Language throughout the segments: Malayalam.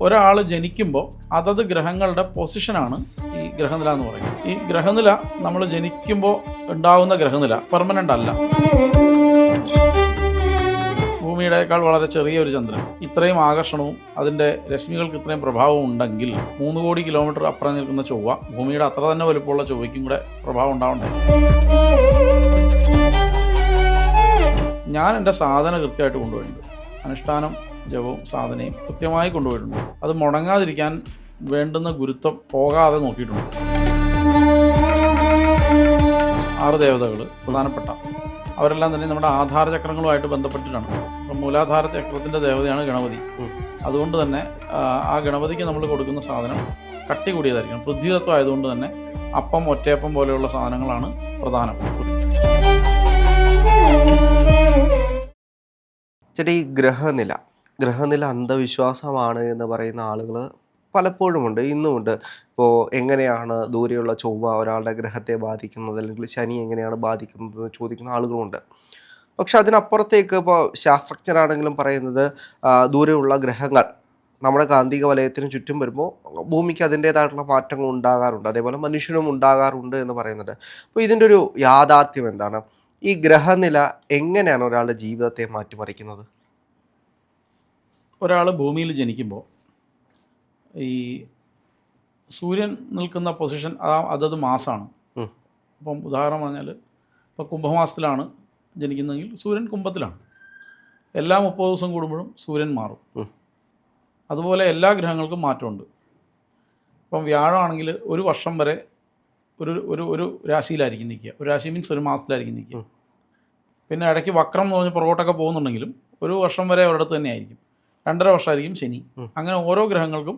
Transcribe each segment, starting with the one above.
ഒരാൾ ജനിക്കുമ്പോൾ അതത് ഗ്രഹങ്ങളുടെ പൊസിഷനാണ് ഈ ഗ്രഹനില എന്ന് പറയുന്നത്. ഈ ഗ്രഹനില നമ്മൾ ജനിക്കുമ്പോൾ ഉണ്ടാകുന്ന ഗ്രഹനില പെർമനൻ്റ് അല്ല. ഭൂമിയുടേക്കാൾ വളരെ ചെറിയൊരു ചന്ദ്രൻ ഇത്രയും ആകർഷണവും അതിൻ്റെ രശ്മികൾക്ക് ഇത്രയും പ്രഭാവവും ഉണ്ടെങ്കിൽ 3 കോടി കിലോമീറ്റർ അപ്പുറം നിൽക്കുന്ന ചൊവ്വ ഭൂമിയുടെ അത്ര തന്നെ വലുപ്പമുള്ള ചൊവ്വയ്ക്കും കൂടെ പ്രഭാവം ഉണ്ടാവണ്ടേ? ഞാൻ എൻ്റെ സാധന കൃത്യമായിട്ട് കൊണ്ടുപോയിട്ടുണ്ട്. അനുഷ്ഠാനം, ജപവും സാധനയും കൃത്യമായി കൊണ്ടുപോയിട്ടുണ്ട്. അത് മുടങ്ങാതിരിക്കാൻ വേണ്ടുന്ന ഗുരുത്വം പോകാതെ നോക്കിയിട്ടുണ്ട്. 6 ദേവതകൾ പ്രധാനപ്പെട്ട അവരെല്ലാം തന്നെ നമ്മുടെ ആധാര ചക്രങ്ങളുമായിട്ട് ബന്ധപ്പെട്ടിട്ടാണ്. അപ്പം മൂലാധാര ചക്രത്തിൻ്റെ ദേവതയാണ് ഗണപതി. അതുകൊണ്ട് തന്നെ ആ ഗണപതിക്ക് നമ്മൾ കൊടുക്കുന്ന സാധനം കട്ടി കൂടിയതായിരിക്കണം. പൃഥ്വിതത്വം ആയതുകൊണ്ട് തന്നെ അപ്പം, ഒറ്റയപ്പം പോലെയുള്ള സാധനങ്ങളാണ് പ്രധാനം. ചേട്ടാ, ഈ ഗ്രഹനില അന്ധവിശ്വാസമാണ് എന്ന് പറയുന്ന ആളുകൾ പലപ്പോഴുമുണ്ട്, ഇന്നുമുണ്ട്. ഇപ്പോൾ എങ്ങനെയാണ് ദൂരെയുള്ള ചൊവ്വ ഒരാളുടെ ഗ്രഹത്തെ ബാധിക്കുന്നത്, അല്ലെങ്കിൽ ശനി എങ്ങനെയാണ് ബാധിക്കുന്നത് എന്ന് ചോദിക്കുന്ന ആളുകളുമുണ്ട്. പക്ഷെ അതിനപ്പുറത്തേക്ക് ഇപ്പോൾ ശാസ്ത്രജ്ഞരാണെങ്കിലും പറയുന്നത് ദൂരെയുള്ള ഗ്രഹങ്ങൾ നമ്മുടെ കാന്തിക വലയത്തിന് ചുറ്റും വരുമ്പോൾ ഭൂമിക്ക് അതിൻ്റേതായിട്ടുള്ള മാറ്റങ്ങൾ ഉണ്ടാകാറുണ്ട്, അതേപോലെ മനുഷ്യനും ഉണ്ടാകാറുണ്ട് എന്ന് പറയുന്നുണ്ട്. അപ്പോൾ ഇതിൻ്റെ ഒരു യാഥാർത്ഥ്യം എന്താണ്? ഈ ഗ്രഹനില എങ്ങനെയാണ് ഒരാളുടെ ജീവിതത്തെ മാറ്റിമറിക്കുന്നത്? ഒരാൾ ഭൂമിയിൽ ജനിക്കുമ്പോൾ ഈ സൂര്യൻ നിൽക്കുന്ന പൊസിഷൻ അതത് മാസമാണ്. അപ്പം ഉദാഹരണം പറഞ്ഞാൽ ഇപ്പോൾ കുംഭമാസത്തിലാണ് ജനിക്കുന്നതെങ്കിൽ സൂര്യൻ കുംഭത്തിലാണ്. എല്ലാ 30 ദിവസം കൂടുമ്പോഴും സൂര്യൻ മാറും. അതുപോലെ എല്ലാ ഗ്രഹങ്ങൾക്കും മാറ്റമുണ്ട്. ഇപ്പം വ്യാഴമാണെങ്കിൽ ഒരു വർഷം വരെ ഒരു രാശിയിലായിരിക്കും നിൽക്കുക. ഒരു രാശി മീൻസ് ഒരു മാസത്തിലായിരിക്കും നിൽക്കുക. പിന്നെ ഇടയ്ക്ക് വക്രം എന്ന് പറഞ്ഞ് പുറകോട്ടൊക്കെ പോകുന്നുണ്ടെങ്കിലും ഒരു വർഷം വരെ ഒരിടത്ത് തന്നെ ആയിരിക്കും. 2.5 വർഷമായിരിക്കും ശനി. അങ്ങനെ ഓരോ ഗ്രഹങ്ങൾക്കും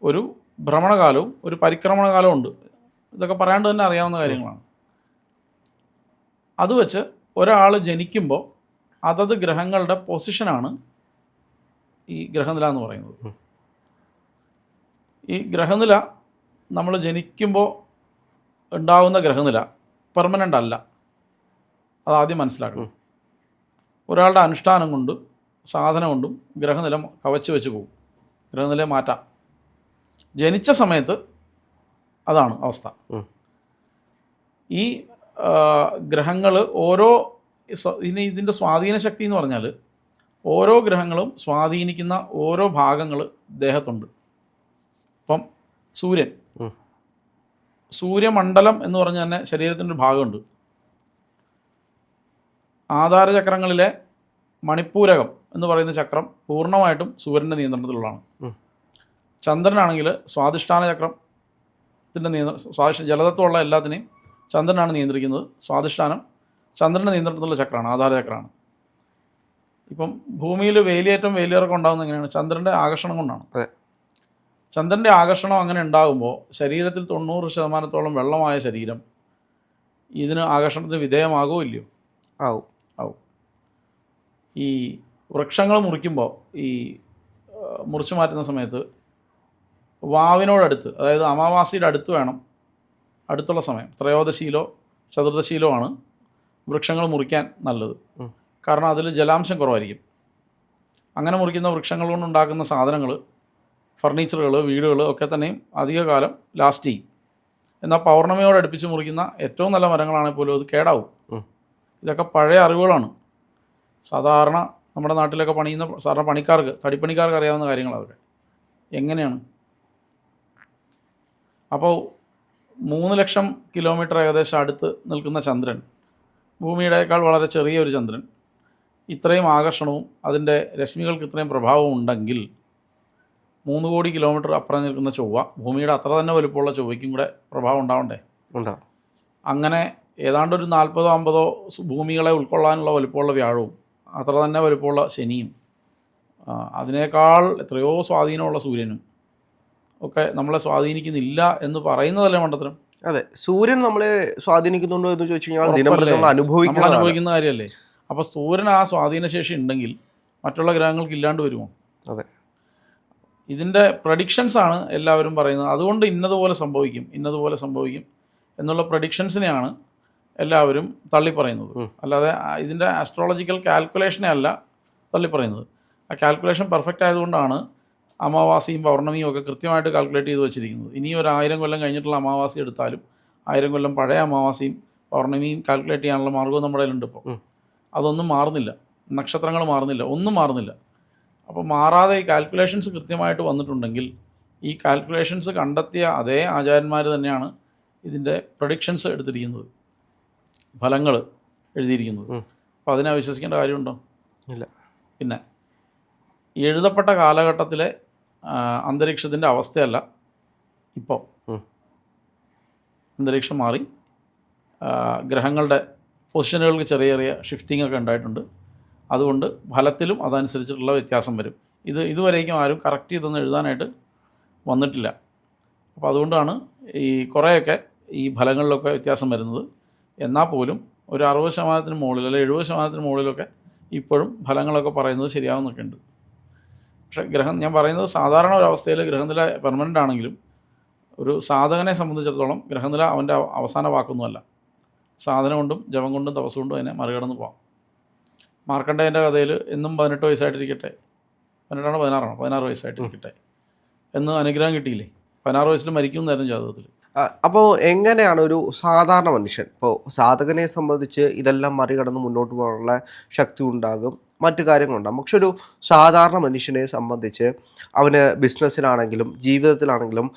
ഒരു ഭ്രമണകാലവും ഒരു പരിക്രമണകാലവും ഉണ്ട്. ഇതൊക്കെ പറയാണ്ട് തന്നെ അറിയാവുന്ന കാര്യങ്ങളാണ്. അത് വെച്ച് ഒരാൾ ജനിക്കുമ്പോൾ അതത് ഗ്രഹങ്ങളുടെ പൊസിഷനാണ് ഈ ഗ്രഹനില എന്ന് പറയുന്നത്. ഈ ഗ്രഹനില നമ്മൾ ജനിക്കുമ്പോൾ ഉണ്ടാകുന്ന ഗ്രഹനില പെർമനൻ്റ് അല്ല. അതാദ്യം മനസ്സിലാക്കണം. ഒരാളുടെ അനുഷ്ഠാനം കൊണ്ട്, സാധന കൊണ്ടും ഗ്രഹനില കവച്ച് വെച്ച് പോകും. ഗ്രഹനില മാറ്റാം. ജനിച്ച സമയത്ത് അതാണ് അവസ്ഥ. ഈ ഗ്രഹങ്ങൾ ഇതിൻ്റെ സ്വാധീന ശക്തി എന്ന് പറഞ്ഞാൽ ഓരോ ഗ്രഹങ്ങളും സ്വാധീനിക്കുന്ന ഓരോ ഭാഗങ്ങൾ ദേഹത്തുണ്ട്. ഇപ്പം സൂര്യമണ്ഡലം എന്ന് പറഞ്ഞാൽ തന്നെ ശരീരത്തിൻ്റെ ഒരു ഭാഗമുണ്ട്. ആധാരചക്രങ്ങളിലെ മണിപ്പൂരകം എന്ന് പറയുന്ന ചക്രം പൂർണ്ണമായിട്ടും സൂര്യൻ്റെ നിയന്ത്രണത്തിലുള്ളതാണ്. ചന്ദ്രനാണെങ്കിൽ സ്വാധിഷ്ഠാന ചക്രത്തിൻ്റെ ജലതത്വമുള്ള എല്ലാത്തിനെയും ചന്ദ്രനാണ് നിയന്ത്രിക്കുന്നത്. സ്വാധിഷ്ഠാനം ചന്ദ്രൻ്റെ നിയന്ത്രണത്തിലുള്ള ചക്രമാണ്, ആധാരചക്രമാണ്. ഇപ്പം ഭൂമിയിൽ വേലിയിറക്കം ഉണ്ടാകുന്നത് എങ്ങനെയാണ്? ചന്ദ്രൻ്റെ ആകർഷണം കൊണ്ടാണ്. ചന്ദ്രൻ്റെ ആകർഷണം അങ്ങനെ ഉണ്ടാകുമ്പോൾ ശരീരത്തിൽ 90% വെള്ളമായ ശരീരം ഇതിന് ആകർഷണത്തിന് വിധേയമാകുമോ ഇല്ലയോ? ആവും. ഈ വൃക്ഷങ്ങൾ മുറിക്കുമ്പോൾ ഈ മുറിച്ചു മാറ്റുന്ന സമയത്ത് വാവിനോടടുത്ത്, അതായത് അമാവാസിയുടെ അടുത്ത് വേണം, അടുത്തുള്ള സമയം ത്രയോദശിയിലോ ചതുർദശിയിലോ ആണ് വൃക്ഷങ്ങൾ മുറിക്കാൻ നല്ലത്. കാരണം അതിൽ ജലാംശം കുറവായിരിക്കും. അങ്ങനെ മുറിക്കുന്ന വൃക്ഷങ്ങൾ കൊണ്ടുണ്ടാക്കുന്ന സാധനങ്ങൾ, ഫർണിച്ചറുകൾ, വീടുകൾ ഒക്കെ തന്നെയും അധികകാലം ലാസ്റ്റ് ചെയ്യും. എന്നാൽ പൗർണമിയോടടുപ്പിച്ച് മുറിക്കുന്ന ഏറ്റവും നല്ല മരങ്ങളാണെങ്കിൽ പോലും അത് കേടാവും. ഇതൊക്കെ പഴയ അറിവുകളാണ്. സാധാരണ നമ്മുടെ നാട്ടിലൊക്കെ സാധാരണ പണിക്കാർക്ക്, തടിപ്പണിക്കാർക്ക് അറിയാവുന്ന കാര്യങ്ങളതൊക്കെ. എങ്ങനെയാണ്? അപ്പോൾ 3 ലക്ഷം കിലോമീറ്റർ ഏകദേശം അടുത്ത് നിൽക്കുന്ന ചന്ദ്രൻ, ഭൂമിയുടേക്കാൾ വളരെ ചെറിയൊരു ചന്ദ്രൻ ഇത്രയും ആകർഷണവും അതിൻ്റെ രശ്മികൾക്ക് ഇത്രയും പ്രഭാവവും ഉണ്ടെങ്കിൽ 3 കോടി കിലോമീറ്റർ അപ്പുറം നിൽക്കുന്ന ചൊവ്വ ഭൂമിയുടെ അത്ര തന്നെ വലുപ്പമുള്ള ചൊവ്വയ്ക്കും കൂടെ പ്രഭാവം ഉണ്ടാവണ്ടേ? അങ്ങനെ ഏതാണ്ട് ഒരു 40-50 ഭൂമികളെ ഉൾക്കൊള്ളാനുള്ള വലുപ്പമുള്ള വ്യാഴവും അത്ര തന്നെ വലുപ്പമുള്ള ശനിയും അതിനേക്കാൾ എത്രയോ സ്വാധീനമുള്ള സൂര്യനും ഒക്കെ നമ്മളെ സ്വാധീനിക്കുന്നില്ല എന്ന് പറയുന്നതല്ലേ മണ്ടത്തരം? അതെ, സൂര്യൻ നമ്മളെ സ്വാധീനിക്കുന്നുണ്ടോ എന്ന് ചോദിച്ചു കഴിഞ്ഞാൽ നമ്മൾ അനുഭവിക്കുന്ന കാര്യമല്ലേ. അപ്പോൾ സൂര്യൻ ആ സ്വാധീനശേഷി ഉണ്ടെങ്കിൽ മറ്റുള്ള ഗ്രഹങ്ങൾക്ക് ഇല്ലാണ്ട് വരുമോ? അതെ. ഇതിൻ്റെ പ്രഡിക്ഷൻസാണ് എല്ലാവരും പറയുന്നത്. അതുകൊണ്ട് ഇന്നതുപോലെ സംഭവിക്കും എന്നുള്ള പ്രഡിക്ഷൻസിനെയാണ് എല്ലാവരും തള്ളിപ്പറയുന്നത്. അല്ലാതെ ഇതിൻ്റെ ആസ്ട്രോളജിക്കൽ കാൽക്കുലേഷനെ അല്ല തള്ളിപ്പറയുന്നത്. ആ കാൽക്കുലേഷൻ പെർഫെക്റ്റ് ആയതുകൊണ്ടാണ് അമാവാസിയും പൗർണമിയും ഒക്കെ കൃത്യമായിട്ട് കാൽക്കുലേറ്റ് ചെയ്ത് വെച്ചിരിക്കുന്നത്. ഇനി ഒരു 1000 കൊല്ലം കഴിഞ്ഞിട്ടുള്ള അമാവാസി എടുത്താലും 1000 കൊല്ലം പഴയ അമാവാസിയും പൗർണമിയും കാൽക്കുലേറ്റ് ചെയ്യാനുള്ള മാർഗ്ഗവും നമ്മുടെ കയ്യിലുണ്ട് ഇപ്പോൾ. അതൊന്നും മാറുന്നില്ല, നക്ഷത്രങ്ങൾ മാറുന്നില്ല, ഒന്നും മാറുന്നില്ല. അപ്പോൾ മാറാതെ ഈ കാൽക്കുലേഷൻസ് കൃത്യമായിട്ട് വന്നിട്ടുണ്ടെങ്കിൽ ഈ കാൽക്കുലേഷൻസ് കണ്ടെത്തിയ അതേ ആചാര്യന്മാർ തന്നെയാണ് ഇതിൻ്റെ പ്രൊഡിക്ഷൻസ് എടുത്തിരിക്കുന്നത്, ഫലങ്ങൾ എഴുതിയിരിക്കുന്നത്. അപ്പോൾ അതിനെ വിശ്വസിക്കേണ്ട കാര്യമുണ്ടോ? ഇല്ല. പിന്നെ എഴുതപ്പെട്ട കാലഘട്ടത്തിലെ അന്തരീക്ഷത്തിൻ്റെ അവസ്ഥയല്ല ഇപ്പോൾ. അന്തരീക്ഷം മാറി, ഗ്രഹങ്ങളുടെ പൊസിഷനുകൾക്ക് ചെറിയ ചെറിയ ഷിഫ്റ്റിംഗ് ഒക്കെ ഉണ്ടായിട്ടുണ്ട്. അതുകൊണ്ട് ഫലത്തിലും അതനുസരിച്ചിട്ടുള്ള വ്യത്യാസം വരും. ഇതുവരേക്കും ആരും കറക്റ്റ് ചെയ്തൊന്നും എഴുതാനായിട്ട് വന്നിട്ടില്ല. അപ്പോൾ അതുകൊണ്ടാണ് ഈ കുറേയൊക്കെ ഈ ഫലങ്ങളിലൊക്കെ വ്യത്യാസം വരുന്നത്. എന്നാൽ പോലും ഒരു 60% മുകളിൽ അല്ലെങ്കിൽ 70% മുകളിലൊക്കെ ഇപ്പോഴും ഫലങ്ങളൊക്കെ പറയുന്നത് ശരിയാവുന്നൊക്കെ ഉണ്ട്. പക്ഷേ ഞാൻ പറയുന്നത് സാധാരണ ഒരവസ്ഥയിൽ ഗ്രഹനില പെർമനൻ്റ് ആണെങ്കിലും ഒരു സാധകനെ സംബന്ധിച്ചിടത്തോളം ഗ്രഹനില അവൻ്റെ അവസാന വാക്കൊന്നുമല്ല. സാധന കൊണ്ടും ജപം കൊണ്ടും തപസ് കൊണ്ടും അതിനെ മറികടന്ന് പോകാം. മാർക്കണ്ഡേയൻ്റെ കഥയിൽ എന്നും 18 വയസ്സായിട്ടിരിക്കട്ടെ, 16 വയസ്സായിട്ടിരിക്കട്ടെ എന്ന് അനുഗ്രഹം കിട്ടിയില്ലേ? 16 വയസ്സിൽ മരിക്കുമെന്നായിരുന്നു ജാതകത്തിൽ. അപ്പോൾ എങ്ങനെയാണ് ഒരു സാധാരണ മനുഷ്യൻ, ഇപ്പോൾ സാധകനെ സംബന്ധിച്ച് ഇതെല്ലാം മറികടന്ന് മുന്നോട്ട് പോകാനുള്ള ശക്തി ഉണ്ടാകും, മറ്റു കാര്യങ്ങളുണ്ടാകും. പക്ഷെ ഒരു സാധാരണ മനുഷ്യനെ സംബന്ധിച്ച് അവന് ബിസിനസ്സിലാണെങ്കിലും ജീവിതത്തിലാണെങ്കിലും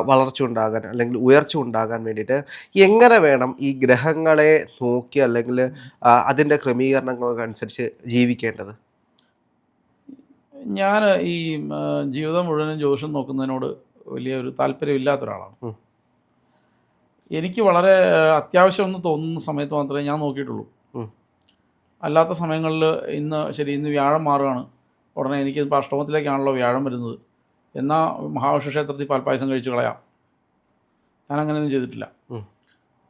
വളർച്ച ഉണ്ടാകാൻ അല്ലെങ്കിൽ ഉയർച്ച ഉണ്ടാകാൻ വേണ്ടിയിട്ട് എങ്ങനെ വേണം ഈ ഗ്രഹങ്ങളെ നോക്കി അല്ലെങ്കിൽ അതിൻ്റെ ക്രമീകരണങ്ങൾക്കനുസരിച്ച് ജീവിക്കേണ്ടത്? ഞാൻ ഈ ജീവിതം മുഴുവനും ജ്യോതിഷം നോക്കുന്നതിനോട് വലിയൊരു താല്പര്യമില്ലാത്ത ഒരാളാണ്. എനിക്ക് വളരെ അത്യാവശ്യമെന്ന് തോന്നുന്ന സമയത്ത് മാത്രമേ ഞാൻ നോക്കിയിട്ടുള്ളൂ. അല്ലാത്ത സമയങ്ങളിൽ ഇന്ന് വ്യാഴം മാറുകയാണ്, ഉടനെ എനിക്ക് ഇപ്പോൾ അഷ്ടമത്തിലേക്കാണല്ലോ വ്യാഴം വരുന്നത്, എന്നാൽ മഹാവിഷ്ണു ക്ഷേത്രത്തിൽ പാൽപ്പായസം കഴിച്ച് കളയാം. ഞാനങ്ങനെയൊന്നും ചെയ്തിട്ടില്ല.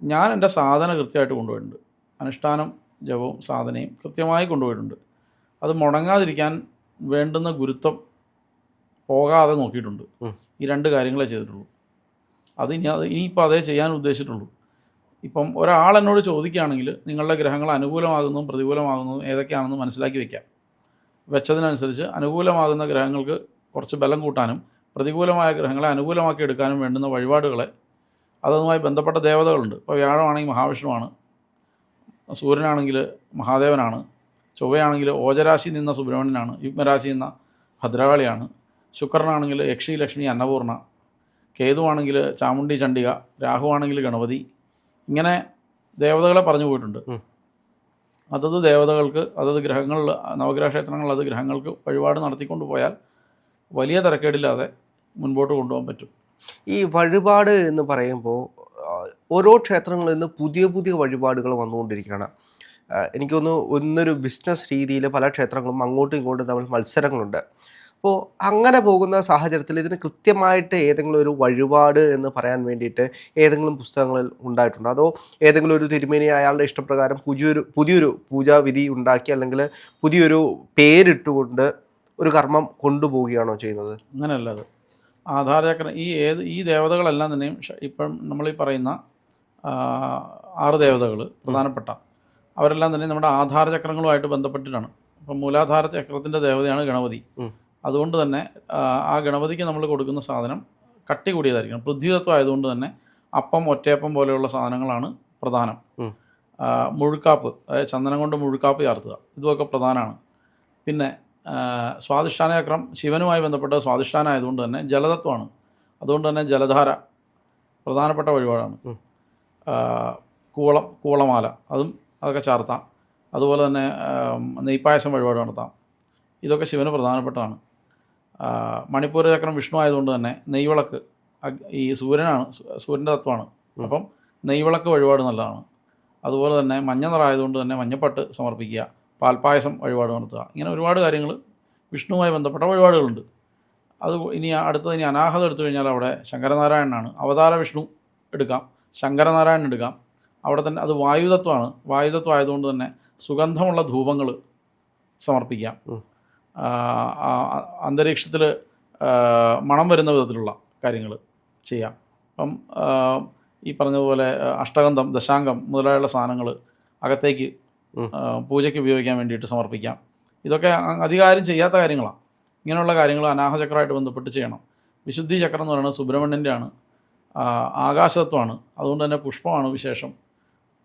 ഞാൻ എൻ്റെ സാധന കൃത്യമായിട്ട് കൊണ്ടുപോയിട്ടുണ്ട്. അനുഷ്ഠാനം, ജപവും സാധനയും കൃത്യമായി കൊണ്ടുപോയിട്ടുണ്ട്. അത് മുടങ്ങാതിരിക്കാൻ വേണ്ടുന്ന ഗുരുത്വം പോകാതെ നോക്കിയിട്ടുണ്ട്. ഈ 2 കാര്യങ്ങളെ ചെയ്തിട്ടുള്ളൂ. ഇനിയിപ്പോൾ അതേ ചെയ്യാൻ ഉദ്ദേശിച്ചിട്ടുള്ളൂ. ഇപ്പം ഒരാൾ എന്നോട് ചോദിക്കുകയാണെങ്കിൽ നിങ്ങളുടെ ഗ്രഹങ്ങൾ അനുകൂലമാകുന്നതും പ്രതികൂലമാകുന്നതും ഏതൊക്കെയാണെന്ന് മനസ്സിലാക്കി വയ്ക്കാം. വെച്ചതിനനുസരിച്ച് അനുകൂലമാകുന്ന ഗ്രഹങ്ങൾക്ക് കുറച്ച് ബലം കൂട്ടാനും പ്രതികൂലമായ ഗ്രഹങ്ങളെ അനുകൂലമാക്കി എടുക്കാനും വേണ്ടുന്ന വഴിപാടുകളെ അതുമായി ബന്ധപ്പെട്ട ദേവതകളുണ്ട്. ഇപ്പോൾ വ്യാഴമാണെങ്കിൽ മഹാവിഷ്ണുവാണ്, സൂര്യനാണെങ്കിൽ മഹാദേവനാണ്, ചൊവ്വയാണെങ്കിൽ ഓജരാശി നിന്ന സുബ്രഹ്മണ്യനാണ്, യുഗ്മരാശി നിന്ന ഭദ്രകാളിയാണ്, ശുക്രനാണെങ്കിൽ യക്ഷി ലക്ഷ്മി അന്നപൂർണ, കേതുവാണെങ്കിൽ ചാമുണ്ഡി ചണ്ഡിക, രാഹുവാണെങ്കിൽ ഗണപതി. ഇങ്ങനെ ദേവതകളെ പറഞ്ഞു പോയിട്ടുണ്ട്. അതത് ദേവതകൾക്ക് അതത് ഗ്രഹങ്ങളിൽ, നവഗ്രഹ ക്ഷേത്രങ്ങളിൽ അത് ഗ്രഹങ്ങൾക്ക് വഴിപാട് നടത്തിക്കൊണ്ട് പോയാൽ വലിയ തരക്കേടില്ലാതെ മുൻപോട്ട് കൊണ്ടുപോകാൻ പറ്റും. ഈ വഴിപാട് എന്ന് പറയുമ്പോൾ ഓരോ ക്ഷേത്രങ്ങളിൽ നിന്ന് പുതിയ പുതിയ വഴിപാടുകൾ വന്നുകൊണ്ടിരിക്കുകയാണ്. എനിക്കൊന്ന് ഒന്നൊരു ബിസിനസ് രീതിയിൽ പല ക്ഷേത്രങ്ങളും അങ്ങോട്ടും ഇങ്ങോട്ടും തമ്മിൽ മത്സരങ്ങളുണ്ട്. അപ്പോൾ അങ്ങനെ പോകുന്ന സാഹചര്യത്തിൽ ഇതിന് കൃത്യമായിട്ട് ഏതെങ്കിലും ഒരു വഴിപാട് എന്ന് പറയാൻ വേണ്ടിയിട്ട് ഏതെങ്കിലും പുസ്തകങ്ങളിൽ ഉണ്ടായിട്ടുണ്ടോ? അതോ ഏതെങ്കിലും ഒരു തിരുമേനി അയാളുടെ ഇഷ്ടപ്രകാരം പുതിയൊരു പൂജാവിധി ഉണ്ടാക്കി അല്ലെങ്കിൽ പുതിയൊരു പേരിട്ടുകൊണ്ട് ഒരു കർമ്മം കൊണ്ടുപോവുകയാണോ ചെയ്യുന്നത്? അങ്ങനെയല്ല. അത് ആധാരചക്രം ഈ ദേവതകളെല്ലാം തന്നെയും ഇപ്പം നമ്മളീ പറയുന്ന 6 ദേവതകൾ പ്രധാനപ്പെട്ട അവരെല്ലാം തന്നെ നമ്മുടെ ആധാരചക്രങ്ങളുമായിട്ട് ബന്ധപ്പെട്ടിട്ടാണ്. അപ്പം മൂലാധാര ചക്രത്തിൻ്റെ ദേവതയാണ് ഗണപതി. അതുകൊണ്ട് തന്നെ ആ ഗണപതിക്ക് നമ്മൾ കൊടുക്കുന്ന സാധനം കട്ടി കൂടിയതായിരിക്കണം. പൃഥ്വിതത്വം ആയതുകൊണ്ട് തന്നെ അപ്പം, ഒറ്റയപ്പം പോലെയുള്ള സാധനങ്ങളാണ് പ്രധാനം. മുഴുക്കാപ്പ്, അതായത് ചന്ദനം കൊണ്ട് മുഴുക്കാപ്പ് ചേർത്തുക, ഇതുമൊക്കെ പ്രധാനമാണ്. പിന്നെ സ്വാധിഷ്ഠാന ചക്രം ശിവനുമായി ബന്ധപ്പെട്ട സ്വാധിഷ്ഠാനം ആയതുകൊണ്ട് തന്നെ ജലതത്വമാണ്. അതുകൊണ്ട് തന്നെ ജലധാര പ്രധാനപ്പെട്ട വഴിപാടാണ്. കൂളമാല അതൊക്കെ ചാർത്താം. അതുപോലെ തന്നെ നെയ്പ്പായസം വഴിപാട് നടത്താം. ഇതൊക്കെ ശിവന് പ്രധാനപ്പെട്ടതാണ്. മണിപ്പൂര ചക്രം വിഷ്ണു ആയതുകൊണ്ട് തന്നെ നെയ്വിളക്ക്, ഈ സൂര്യൻ്റെ തത്വമാണ്. അപ്പം നെയ്വിളക്ക് വഴിപാട് നല്ലതാണ്. അതുപോലെ തന്നെ മഞ്ഞ നിറമായതുകൊണ്ട് തന്നെ മഞ്ഞപ്പട്ട് സമർപ്പിക്കുക, പാൽപ്പായസം വഴിപാട് നടത്തുക. ഇങ്ങനെ ഒരുപാട് കാര്യങ്ങൾ വിഷ്ണുവുമായി ബന്ധപ്പെട്ട വഴിപാടുകളുണ്ട്. ഇനി അനാഹതം എടുത്തു കഴിഞ്ഞാൽ അവിടെ ശങ്കരനാരായണനാണ്. അവതാര വിഷ്ണു എടുക്കാം, ശങ്കരനാരായണൻ എടുക്കാം. അവിടെ തന്നെ അത് വായുതത്വമാണ്. വായുതത്വം ആയതുകൊണ്ട് തന്നെ സുഗന്ധമുള്ള ധൂപങ്ങൾ സമർപ്പിക്കാം. അന്തരീക്ഷത്തിൽ മണം വരുന്ന വിധത്തിലുള്ള കാര്യങ്ങൾ ചെയ്യാം. അപ്പം ഈ പറഞ്ഞതുപോലെ അഷ്ടഗന്ധം, ദശാംഗം മുതലായുള്ള സാധനങ്ങൾ അകത്തേക്ക് പൂജയ്ക്ക് ഉപയോഗിക്കാൻ വേണ്ടിയിട്ട് സമർപ്പിക്കാം. ഇതൊക്കെ അധികാരം ചെയ്യാത്ത കാര്യങ്ങളാണ്. ഇങ്ങനെയുള്ള കാര്യങ്ങൾ അനാഹചക്രമായിട്ട് ബന്ധപ്പെട്ട് ചെയ്യണം. വിശുദ്ധി ചക്രം എന്ന് പറയുന്നത് സുബ്രഹ്മണ്യൻ്റെയാണ്, ആകാശതത്വമാണ്. അതുകൊണ്ട് തന്നെ പുഷ്പമാണ് വിശേഷം.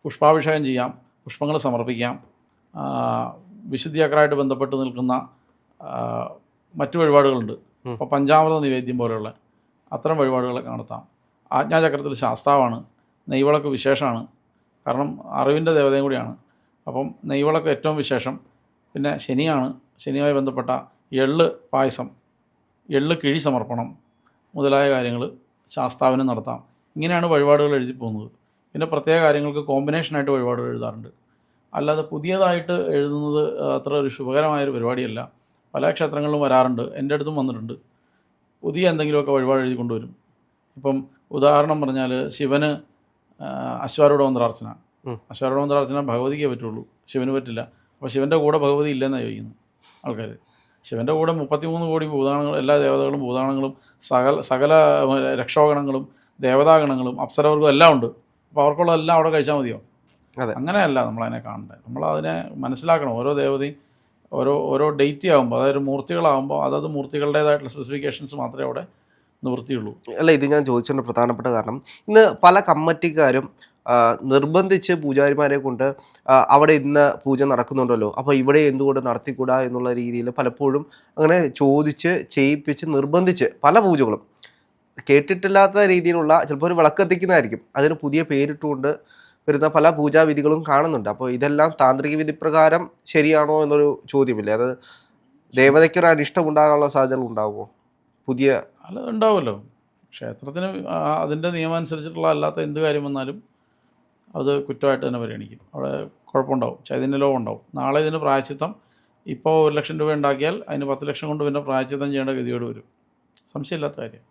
പുഷ്പാഭിഷേകം ചെയ്യാം, പുഷ്പങ്ങൾ സമർപ്പിക്കാം. വിശുദ്ധി ചക്രമായിട്ട് ബന്ധപ്പെട്ട് നിൽക്കുന്ന മറ്റു വഴിപാടുകളുണ്ട്. ഇപ്പോൾ പഞ്ചാമൃത നിവേദ്യം പോലെയുള്ള അത്തരം വഴിപാടുകളൊക്കെ നടത്താം. ആജ്ഞാചക്രത്തിൽ ശാസ്താവാണ്, നെയ്വിളക്ക് വിശേഷമാണ്, കാരണം അറിവിൻ്റെ ദേവതയും കൂടിയാണ്. അപ്പം നെയ്വിളക്ക് ഏറ്റവും വിശേഷം. പിന്നെ ശനിയാണ്, ശനിയുമായി ബന്ധപ്പെട്ട എള്ള് പായസം, എള്ള് കിഴി സമർപ്പണം മുതലായ കാര്യങ്ങൾ ശാസ്താവിന് നടത്താം. ഇങ്ങനെയാണ് വഴിപാടുകൾ എഴുതി പോകുന്നത്. പിന്നെ പ്രത്യേക കാര്യങ്ങൾക്ക് കോമ്പിനേഷനായിട്ട് വഴിപാടുകൾ എഴുതാറുണ്ട്. അല്ലാതെ പുതിയതായിട്ട് എഴുതുന്നത് അത്ര ഒരു ശുഭകരമായൊരു പരിപാടിയല്ല. പല ക്ഷേത്രങ്ങളിലും വരാറുണ്ട്, എൻ്റെ അടുത്തും വന്നിട്ടുണ്ട്. പുതിയ എന്തെങ്കിലുമൊക്കെ വഴിപാട് എഴുതി കൊണ്ടുവരും. ഇപ്പം ഉദാഹരണം പറഞ്ഞാൽ ശിവന് അശ്വാരൂഢ മന്ത്രാർച്ചന. അശ്വാരൂഢ മന്ത്രാർച്ചന ഭഗവതിക്കേ പറ്റുള്ളൂ, ശിവന് പറ്റില്ല. അപ്പോൾ ശിവൻ്റെ കൂടെ ഭഗവതി ഇല്ലെന്നാണ് ചോദിക്കുന്നത് ആൾക്കാർ. ശിവൻ്റെ കൂടെ 33 കോടി ഭൂതാഗണങ്ങൾ, എല്ലാ ദേവതകളും ഭൂതാഗണങ്ങളും സകല രക്ഷോഗണങ്ങളും ദേവതാഗണങ്ങളും അപ്സരവർഗവും എല്ലാം ഉണ്ട്. അപ്പോൾ അവർക്കുള്ളതെല്ലാം അവിടെ കഴിച്ചാൽ മതിയോ? അങ്ങനെയല്ല നമ്മളതിനെ കാണേണ്ടത്. നമ്മളതിനെ മനസ്സിലാക്കണം. ഓരോ ദേവതയും ഓരോ ഡേറ്റ് ആകുമ്പോൾ, അതായത് മൂർത്തികളാകുമ്പോൾ അതത് മൂർത്തികളുടേതായിട്ടുള്ള സ്പെസിഫിക്കേഷൻസ് മാത്രമേ അവിടെ നിവൃത്തിയുള്ളൂ. അല്ല, ഇത് ഞാൻ ചോദിച്ചതിൻ്റെ പ്രധാനപ്പെട്ട കാരണം ഇന്ന് പല കമ്മിറ്റിക്കാരും നിർബന്ധിച്ച് പൂജാരിമാരെ കൊണ്ട് അവിടെ ഇന്ന് പൂജ നടക്കുന്നുണ്ടല്ലോ, അപ്പോൾ ഇവിടെ എന്തുകൊണ്ട് നടത്തിക്കൂടാ എന്നുള്ള രീതിയിൽ പലപ്പോഴും അങ്ങനെ ചോദിച്ച് ചെയ്യിപ്പിച്ച് നിർബന്ധിച്ച് പല പൂജകളും കേട്ടിട്ടില്ലാത്ത രീതിയിലുള്ള, ചിലപ്പോൾ ഒരു വിളക്കെത്തിക്കുന്നതായിരിക്കും, അതിന് പുതിയ പേരിട്ടുകൊണ്ട് വരുന്ന പല പൂജാവിധികളും കാണുന്നുണ്ട്. അപ്പോൾ ഇതെല്ലാം താന്ത്രിക വിധി പ്രകാരം ശരിയാണോ എന്നൊരു ചോദ്യമില്ലേ? അത് ദേവതയ്ക്കൊരു അനിഷ്ടം ഉണ്ടാകാനുള്ള സാധ്യതകൾ ഉണ്ടാകുമോ? പുതിയ അല്ല, ഉണ്ടാവുമല്ലോ. ക്ഷേത്രത്തിന് അതിൻ്റെ നിയമം അനുസരിച്ചിട്ടുള്ള അല്ലാത്ത എന്ത് കാര്യം വന്നാലും അത് കുറ്റമായിട്ട് തന്നെ പരിഗണിക്കും. അവിടെ കുഴപ്പമുണ്ടാവും, ചൈതന്യലോപം ഉണ്ടാവും. നാളെ ഇതിന് പ്രായശ്ചിത്തം, ഇപ്പോൾ 1 ലക്ഷം രൂപ ഉണ്ടാക്കിയാൽ അതിന് 10 ലക്ഷം കൊണ്ട് പിന്നെ പ്രായശ്ചിത്തം ചെയ്യേണ്ട ഗതികേട് വരും. സംശയമില്ലാത്ത കാര്യം.